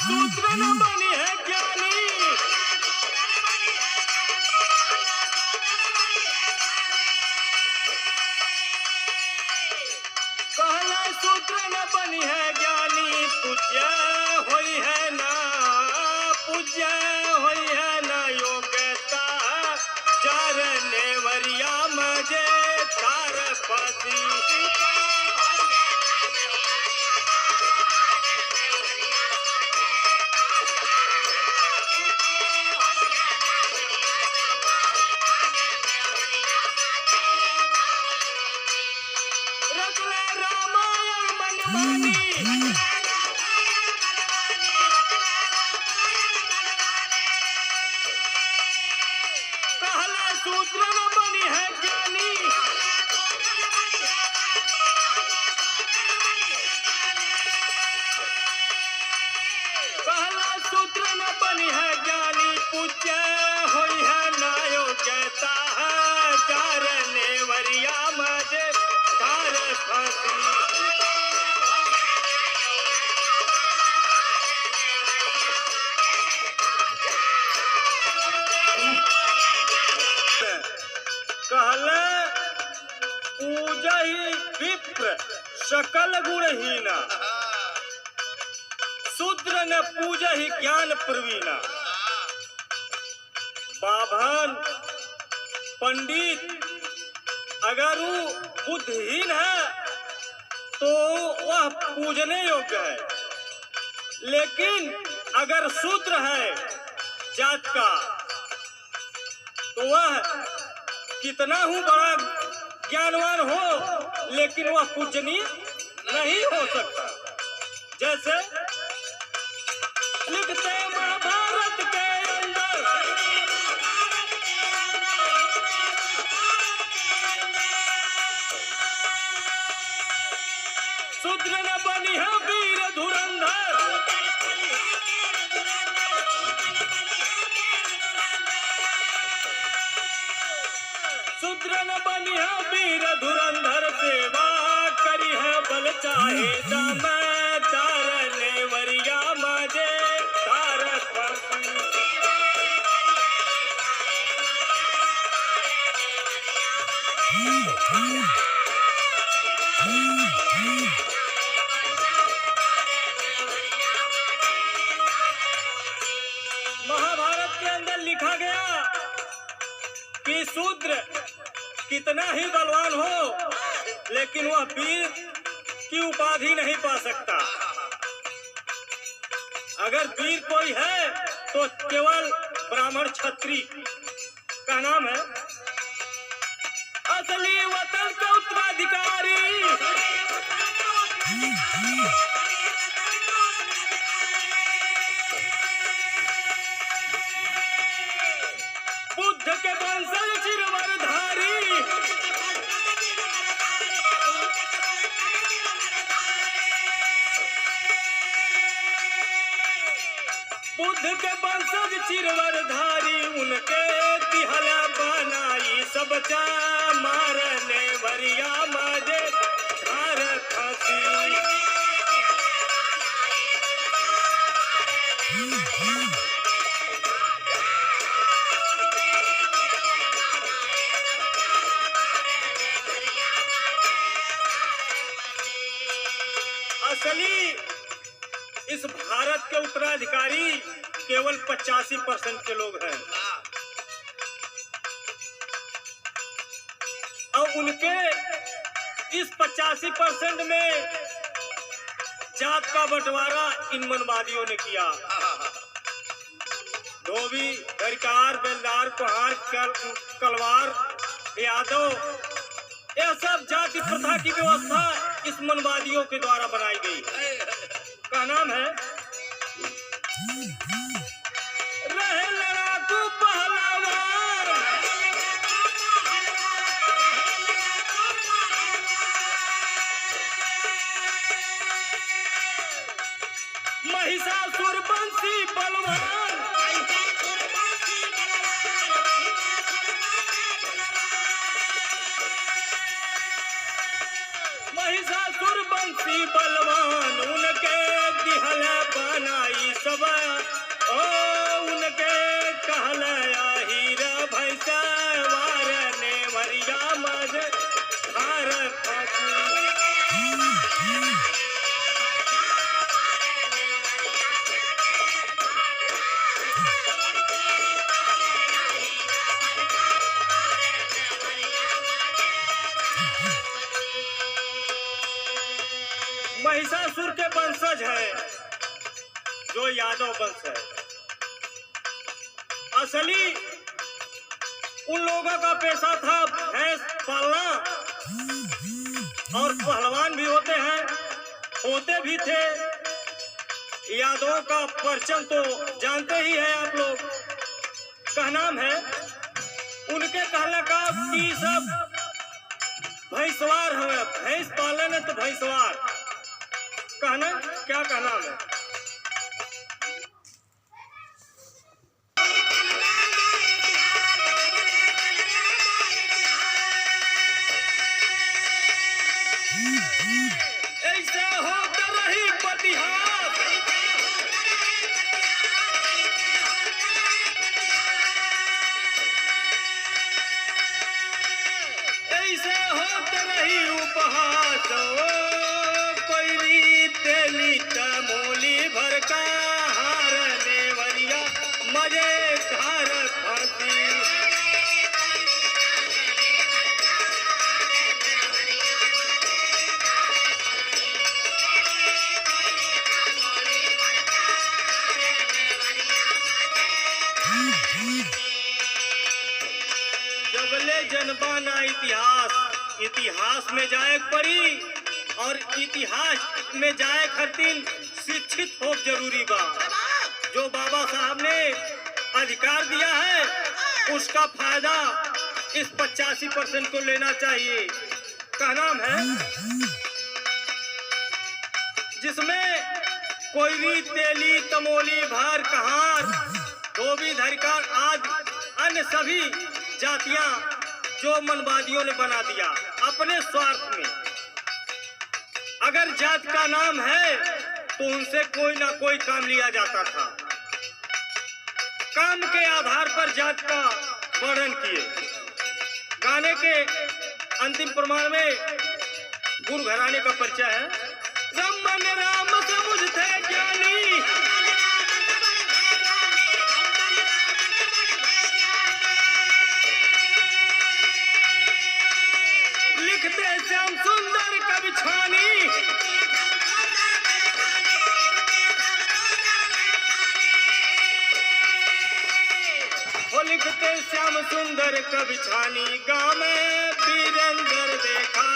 सूत्र न बनी है ज्ञानी, कहला सूत्र न बनी है ज्ञानी, पूज्य होई है ना, पूज्य होई है ना योग्यता, जार नेवरिया मजे तार पति। कहला सूत्र न बनी है ज्ञानी, कहला सूत्र न बनी है ज्ञानी, पूज्य होई है ना योग्यता, जार नेवरिया मजे तार फसी। कहले पूजा ही विप्र सकल गुणहीना, शूद्र न पूजा ही ज्ञान प्रवीणा। बाभन पंडित अगर वो बुद्धिहीन है तो वह पूजने योग्य है, लेकिन अगर शूद्र है जात का तो वह कितना ही बड़ा ज्ञानवान हो लेकिन वह पूजनीय नहीं हो सकता। जैसे लिखते महाभारत के अंदर शूद्र न बनी है वीर धुरंधर, शूद्र न बनी है वीर धुरंधर, सेवा करी है बल चाहे दार नेवरिया मजे तार फसी। महाभारत के अंदर लिखा गया कि शूद्र कितना ही बलवान हो लेकिन वह वीर की उपाधि नहीं पा सकता। अगर वीर कोई है तो केवल ब्राह्मण क्षत्रिय का नाम है। असली वतन का उत्तराधिकारी बुद्ध के वंशज चिरवरधारी, बुद्ध के वंशज चिरवरधारी, उनके दिहला बनाई सब चा मारने वरिया मजे धार फसी। असली इस भारत के उत्तराधिकारी केवल 85% के लोग हैं और उनके इस 85% में जात का बंटवारा इन मनवादियों ने किया। धोबी, दरकार, बेलदार, कुहार, कलवार, यादव, यह सब जाति प्रथा की व्यवस्था इस मनवादियों के द्वारा बनाई गई। का नाम है रहे लड़ाकू पहलवान, महिषासुर बंसी बलवान, महिषासुर बंसी बलवान, उनके दिहला बनाई सब जो यादव वंश है। असली उन लोगों का पेशा था भैंस पालना, और पहलवान भी होते हैं, होते भी थे। यादवों का परचम तो जानते ही हैं आप लोग, कहनाम है। उनके कहने का कि सब भैंसवार है, भैंस पालन है तो भैंसवार कहना, क्या कहना है। ऐसे होता रही प्रतिहार, ऐसे होता रही उपहास। कोई रीत लीत मोली भर का हार नेवरिया मजे धार फांसी। जबले जनबाना इतिहास, इतिहास में जाए पड़ी, और इतिहास में जाए खातिर शिक्षित हो जरूरी बा। जो बाबा साहब ने अधिकार दिया है उसका फायदा इस 85% को लेना चाहिए। का नाम है जिसमें कोयरी तेली तमोली भार कहार धोबी धरिकार आदि अन्य सभी जातियां जो मनवादियों ने बना दिया अपने स्वार्थ में। अगर जात का नाम है तो उनसे कोई ना कोई काम लिया जाता था। काम के आधार पर जात का वर्णन किए। गाने के अंतिम प्रमाण में गुरु घराने का परिचय है। रमन राम समुझते ज्ञानी, लिखते श्याम सुंदर कवि छानी, लिखते श्याम सुंदर कवि छानी। गाँव में वीरेंद्र देखा